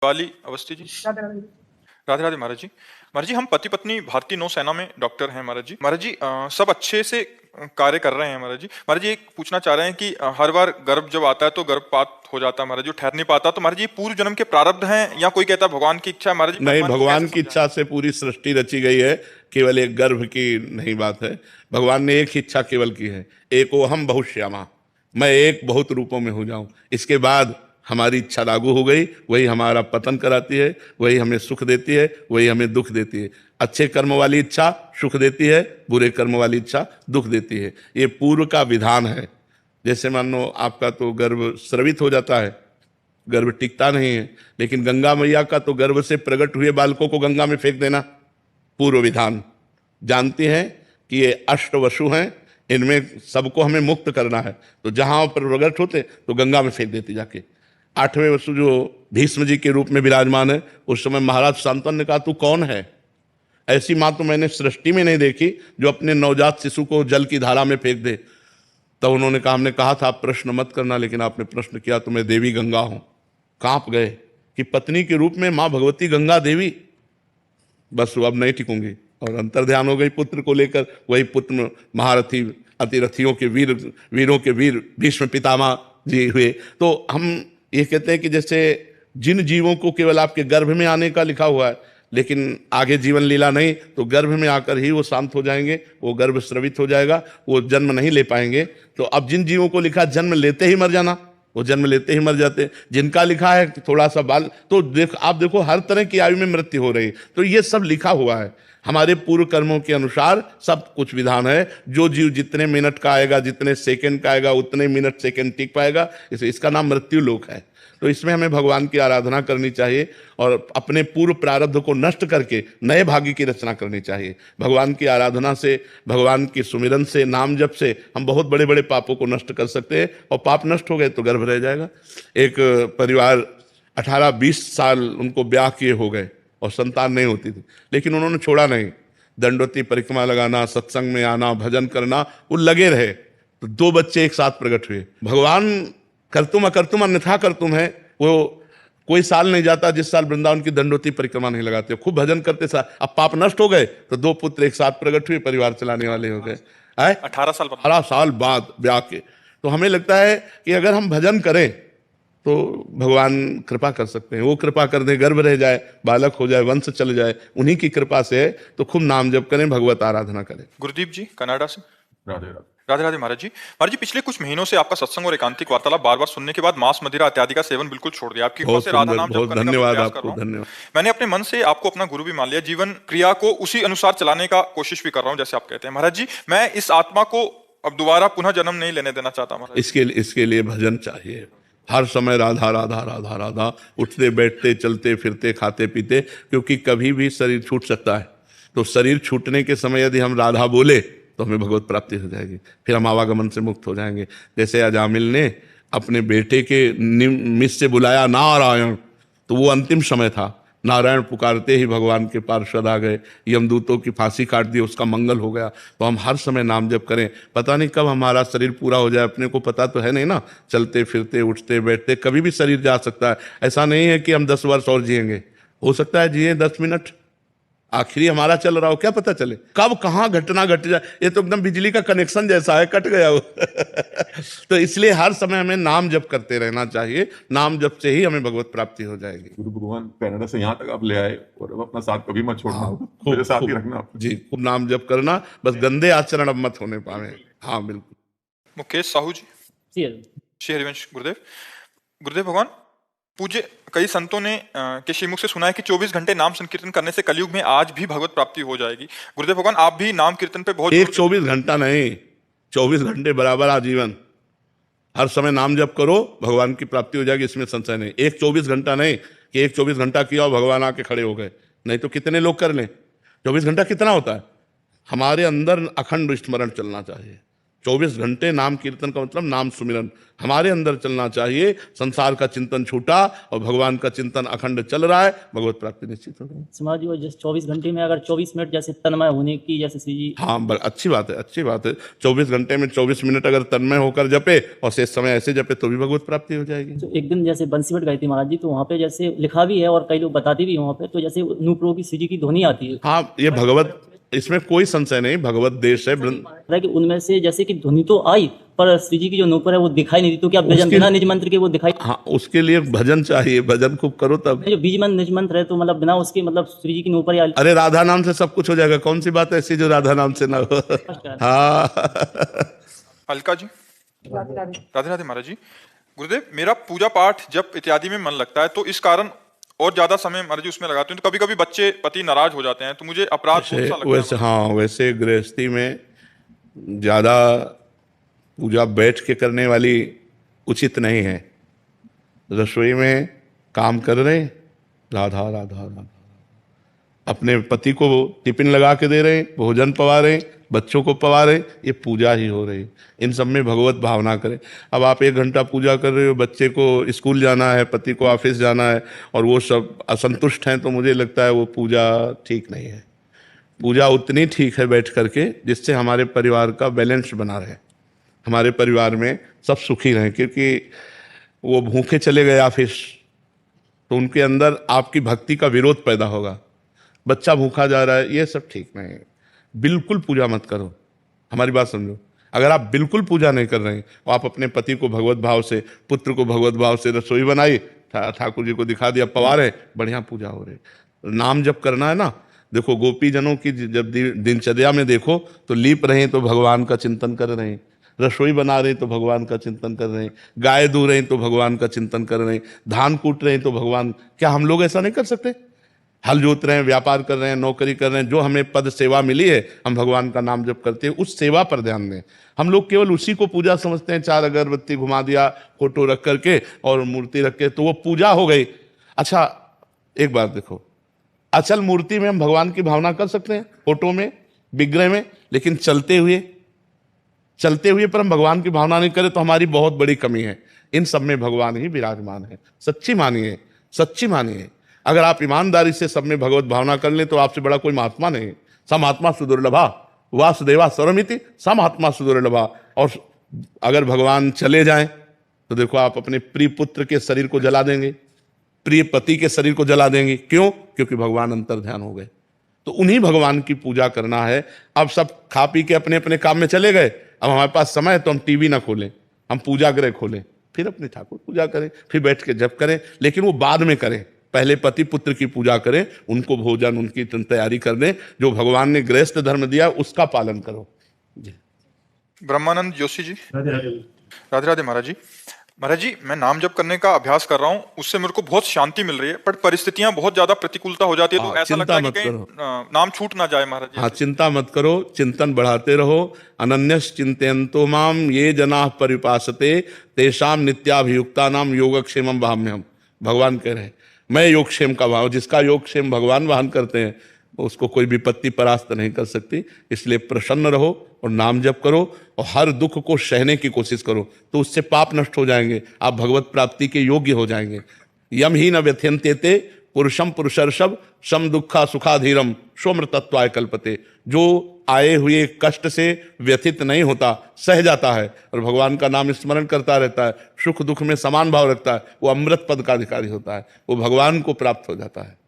वाली अवस्थी जी। राधे राधे महाराज जी। महाराज जी, हम पति पत्नी भारतीय नौसेना में डॉक्टर हैं महाराज जी। महाराज जी, सब अच्छे से कार्य कर रहे हैं महाराज जी। महाराज जी, एक पूछना चाह रहे हैं कि हर बार गर्भ जब आता है तो गर्भपात हो जाता है महाराज जी, ठहर नहीं पाता। तो महाराज जी, पूर्व जन्म के प्रारब्ध हैं या कोई कहता है भगवान की इच्छा है महाराज जी? नहीं, को भगवान कैसे की इच्छा से पूरी सृष्टि रची गई है। केवल एक गर्भ की नहीं बात है। भगवान ने एक ही इच्छा केवल की है, एको हम बहुश्यामा, मैं एक बहुत रूपों में हो जाऊं। इसके बाद हमारी इच्छा लागू हो गई, वही हमारा पतन कराती है, वही हमें सुख देती है, वही हमें दुख देती है। अच्छे कर्म वाली इच्छा सुख देती है, बुरे कर्म वाली इच्छा दुख देती है। ये पूर्व का विधान है। जैसे मान लो आपका तो गर्भ स्रवित हो जाता है, गर्भ टिकता नहीं है, लेकिन गंगा मैया का तो गर्भ से प्रकट हुए बालकों को गंगा में फेंक देना पूर्व विधान। जानती हैं कि ये अष्टवसु हैं, इनमें सबको हमें मुक्त करना है, तो जहां पर प्रकट होते तो गंगा में फेंक देती जाके। 8वें वसु जो भीष्म जी के रूप में विराजमान है, उस समय महाराज शांतनु ने कहा तू कौन है? ऐसी मां तो मैंने सृष्टि में नहीं देखी जो अपने नवजात शिशु को जल की धारा में फेंक दे। तब उन्होंने कहा, हमने कहा था आप प्रश्न मत करना, लेकिन आपने प्रश्न किया तो मैं देवी गंगा हूं। कांप गए कि पत्नी के रूप में मां भगवती गंगा देवी, बस अब नहीं टिकूंगी, और अंतर ध्यान हो गई पुत्र को लेकर। वही पुत्र महारथी अतिरथियों के वीरों के वीर भीष्म पितामह जी हुए। तो हम ये कहते हैं कि जैसे जिन जीवों को केवल आपके गर्भ में आने का लिखा हुआ है, लेकिन आगे जीवन लीला नहीं, तो गर्भ में आकर ही वो शांत हो जाएंगे, वो गर्भ स्रवित हो जाएगा, वो जन्म नहीं ले पाएंगे। तो अब जिन जीवों को लिखा जन्म लेते ही मर जाना, वो जन्म लेते ही मर जाते। जिनका लिखा है थोड़ा सा बाल, तो आप देखो हर तरह की आयु में मृत्यु हो रही। तो ये सब लिखा हुआ है, हमारे पूर्व कर्मों के अनुसार सब कुछ विधान है। जो जीव जितने मिनट का आएगा, जितने सेकंड का आएगा, उतने मिनट सेकंड टिक पाएगा। इसका नाम मृत्यु लोक है। तो इसमें हमें भगवान की आराधना करनी चाहिए और अपने पूर्व प्रारब्ध को नष्ट करके नए भाग्य की रचना करनी चाहिए। भगवान की आराधना से, भगवान के सुमिरन से, नाम जप से हम बहुत बड़े बड़े पापों को नष्ट कर सकते हैं, और पाप नष्ट हो गए तो गर्भ रह जाएगा। एक परिवार 18-20 साल उनको ब्याह किए हो गए और संतान नहीं होती थी, लेकिन उन्होंने छोड़ा नहीं। दंडवती परिक्रमा लगाना, सत्संग में आना, भजन करना, वो लगे रहे। तो 2 बच्चे एक साथ प्रकट हुए। भगवान करतुम अकर्तुम अन्यथा करतुम है। वो कोई साल नहीं जाता जिस साल वृंदावन की दंडवती परिक्रमा नहीं लगाते, खूब भजन करते साल। अब पाप नष्ट हो गए तो 2 पुत्र एक साथ प्रकट हुए, परिवार चलाने वाले हो गए। 18 साल बाद ब्याह के। तो हमें लगता है कि अगर हम भजन करें तो भगवान कृपा कर सकते हैं। वो कृपा कर दे, गर्भ रह जाए, बालक हो जाए, वंश चल जाए, उन्हीं की कृपा से है। तो खूब नाम जप करें, भगवत आराधना करें। गुरुदीप जी कनाडा से। राधे राधे। राधे राधे महाराज जी। महाराज जी, पिछले कुछ महीनों से आपका सत्संग और एकांतिक वार्तालाप बार बार सुनने के बाद मांस मदिरा इत्यादि का सेवन बिल्कुल छोड़ दिया। आपकी कृपा से राधा नाम जप करने का प्रयास कर रहा हूं। मैंने अपने मन से आपको अपना गुरु भी मान लिया, जीवन क्रिया को उसी अनुसार चलाने का कोशिश भी कर रहा हूं जैसे आप कहते हैं। महाराज जी, मैं इस आत्मा को अब दोबारा पुनः जन्म नहीं लेने देना चाहता महाराज। इसके लिए भजन चाहिए। हर समय राधा राधा राधा राधा, उठते बैठते चलते फिरते खाते पीते, क्योंकि कभी भी शरीर छूट सकता है। तो शरीर छूटने के समय यदि हम राधा बोले तो हमें भगवत प्राप्ति हो जाएगी, फिर हम आवागमन से मुक्त हो जाएंगे। जैसे अजामिल ने अपने बेटे के निमित्त से बुलाया नारायण, तो वो अंतिम समय था। नारायण पुकारते ही भगवान के पार्षद आ गए, यमदूतों की फांसी काट दी, उसका मंगल हो गया। तो हम हर समय नाम जप करें। पता नहीं कब हमारा शरीर पूरा हो जाए, अपने को पता तो है नहीं ना। चलते फिरते उठते बैठते कभी भी शरीर जा सकता है। ऐसा नहीं है कि हम 10 वर्ष और जिएंगे, हो सकता है जिए 10 मिनट, आखिरी हमारा चल रहा हो, क्या पता चले कब कहाँ घटना घट जाए। ये तो एकदम बिजली का कनेक्शन जैसा है, कट गया वो। तो इसलिए हर समय हमें नाम जप करते रहना चाहिए। नाम जप से ही हमें भगवत प्राप्ति हो जाएगी। गुरु भगवान कनाडा से यहाँ तक आप ले आए, और अब अपना साथ कभी मत छोड़ना, मेरे साथ ही रखना जी। खूब नाम जप करना, बस गंदे आचरण अब मत होने पावे। हाँ बिल्कुल। मुकेश साहू जी। श्री हरिवंश गुरुदेव। गुरुदेव भगवान, पूज्य कई संतों ने के श्रीमुख से सुना है कि 24 घंटे नाम संकीर्तन करने से कलयुग में आज भी भगवत प्राप्ति हो जाएगी। गुरुदेव भगवान, आप भी नाम कीर्तन पे बहुत 24 घंटा नहीं, 24 घंटे बराबर आजीवन हर समय नाम जप करो, भगवान की प्राप्ति हो जाएगी, इसमें संशय नहीं। 24 घंटा नहीं कि 24 घंटा किया और भगवान आके खड़े हो गए, नहीं तो कितने लोग कर लें। 24 घंटा कितना होता है? हमारे अंदर अखंड स्मरण चलना चाहिए। 24 घंटे नाम कीर्तन का मतलब नाम सुमिरन हमारे अंदर चलना चाहिए। संसार का चिंतन छूटा और भगवान का चिंतन अखंड चल रहा है, भगवत प्राप्ति निश्चित हो रही है। समाज जी जैसे 24 घंटे में अगर 24 मिनट जैसे तन्मय होने की, जैसे श्री जी। हाँ, अच्छी बात है, अच्छी बात है। 24 घंटे में 24 मिनट अगर तन्मय होकर जपे और शेष समय ऐसे जपे तो भी भगवत प्राप्ति हो जाएगी। तो एक दिन जैसे बंसीवट गए थे महाराज जी, तो वहाँ पे जैसे लिखा भी है और कई लोग बताते भी हैं वहाँ पे, तो जैसे नूपुरों की श्री जी की ध्वनि आती है। हाँ, ये भगवत, इसमें कोई संशय नहीं, भगवत देश है। कि उनमें से जैसे कि ध्वनि तो आई पर श्री जी की जो नूपुर है वो दिखाई नहीं दी, तो क्या भजन बिना निज मंत्र के वो दिखाई? हाँ, उसके लिए भजन चाहिए, भजन खूब करो तब। जो बीज मंत्र निज मंत्र है तो मतलब बिना उसके मतलब श्री जी की नूपुर या अरे राधा नाम से सब कुछ हो जाएगा, कौन सी बात है ऐसी जो राधा नाम से ना हो। हाँ। अलका जी, राधे राधे महाराज जी। गुरुदेव, मेरा पूजा पाठ जब इत्यादि में मन लगता है तो इस कारण और ज्यादा समय महाराज जी उसमें लगाते हैं, तो कभी कभी बच्चे पति नाराज हो जाते हैं, तो मुझे अपराध सा लगता है। वैसे हाँ, वैसे गृहस्थी में ज्यादा पूजा बैठ के करने वाली उचित नहीं है। रसोई में काम कर रहे, राधा राधा राधा, अपने पति को टिफिन लगा के दे रहे, भोजन पवा रहे, बच्चों को पवा रहे, ये पूजा ही हो रही। इन सब में भगवत भावना करें। अब आप 1 घंटा पूजा कर रहे हो, बच्चे को स्कूल जाना है, पति को ऑफिस जाना है और वो सब असंतुष्ट हैं, तो मुझे लगता है वो पूजा ठीक नहीं है। पूजा उतनी ठीक है बैठ करके जिससे हमारे परिवार का बैलेंस बना रहे, हमारे परिवार में सब सुखी रहें। क्योंकि वो भूखे चले गए ऑफिस तो उनके अंदर आपकी भक्ति का विरोध पैदा होगा। बच्चा भूखा जा रहा है, ये सब ठीक नहीं है। बिल्कुल पूजा मत करो, हमारी बात समझो। अगर आप बिल्कुल पूजा नहीं कर रहे हैं और आप अपने पति को भगवत भाव से, पुत्र को भगवत भाव से रसोई बनाई, ठाकुर जी को दिखा दिया, पवा रहे, बढ़िया पूजा हो रही। नाम जब करना है ना, देखो गोपी जनों की जब दिनचर्या में देखो तो लीप रहे तो भगवान का चिंतन कर रहे हैं, रसोई बना रहे तो भगवान का चिंतन कर रहे हैं, गाय दूह रहे तो भगवान का चिंतन कर रहे हैं, धान कूट रहे हैं तो भगवान। क्या हम लोग ऐसा नहीं कर सकते? हल जोत रहे हैं, व्यापार कर रहे हैं, नौकरी कर रहे हैं, जो हमें पद सेवा मिली है, हम भगवान का नाम जप करते हैं, उस सेवा पर ध्यान दें। हम लोग केवल उसी को पूजा समझते हैं, 4 अगरबत्ती घुमा दिया, फोटो रख करके और मूर्ति रख के, तो वो पूजा हो गई। अच्छा, एक बात देखो, अचल मूर्ति में हम भगवान की भावना कर सकते हैं, फोटो में, विग्रह में, लेकिन चलते हुए पर हम भगवान की भावना नहीं करें तो हमारी बहुत बड़ी कमी है। इन सब में भगवान ही विराजमान है। सच्ची मानिए, सच्ची मानिए। अगर आप ईमानदारी से सब में भगवत भावना कर लें तो आपसे बड़ा कोई महात्मा नहीं। समात्मा सुदुर्लभा वासुदेवा सर्वमिति, समात्मा सुदुर्लभा। और अगर भगवान चले जाएं तो देखो आप अपने प्रिय पुत्र के शरीर को जला देंगे, प्रिय पति के शरीर को जला देंगे। क्यों? क्योंकि भगवान अंतर ध्यान हो गए। तो उन्हीं भगवान की पूजा करना है। अब सब खा पी के अपने अपने काम में चले गए, अब हमारे पास समय है तो हम टीवी ना खोलें, हम पूजा गृह खोलें, फिर अपने ठाकुर पूजा करें, फिर बैठ के जप करें। लेकिन वो बाद में करें, पहले पति पुत्र की पूजा करें, उनको भोजन उनकी तैयारी कर दें, जो भगवान ने गृहस्थ धर्म दिया उसका पालन करो। ब्रह्मानंद जोशी जी, राधे राधे महाराज जी। महाराज जी, मैं नाम जप करने का अभ्यास कर रहा हूँ, उससे मेरे को बहुत शांति मिल रही है, पर परिस्थितियां बहुत ज्यादा प्रतिकूलता हो जाती है, तो ऐसा लगता है कि कहीं नाम छूट ना जाए महाराज जी। हाँ, चिंता मत करो, चिंतन बढ़ाते रहो। अनन्यस चिंतयन्तो माम ये जनाः परिपासते तेषाम नित्याभियुक्ता नाम योगक्षेमम वहाम्यहम्। भगवान कह रहे हैं मैं योगक्षेम का भाव, जिसका योगक्षेम भगवान वहन करते हैं उसको कोई विपत्ति परास्त नहीं कर सकती। इसलिए प्रसन्न रहो और नाम जप करो और हर दुख को सहने की कोशिश करो, तो उससे पाप नष्ट हो जाएंगे, आप भगवत प्राप्ति के योग्य हो जाएंगे। यम ही न व्यथ्यन्ते पुरुषम पुरुषर्षभ सम दुखा सुखाधीरम सोमृतत्वाय कल्पते। जो आए हुए कष्ट से व्यथित नहीं होता, सह जाता है और भगवान का नाम स्मरण करता रहता है, सुख दुख में समान भाव रखता है, वो अमृत पद का अधिकारी होता है, वो भगवान को प्राप्त हो जाता है।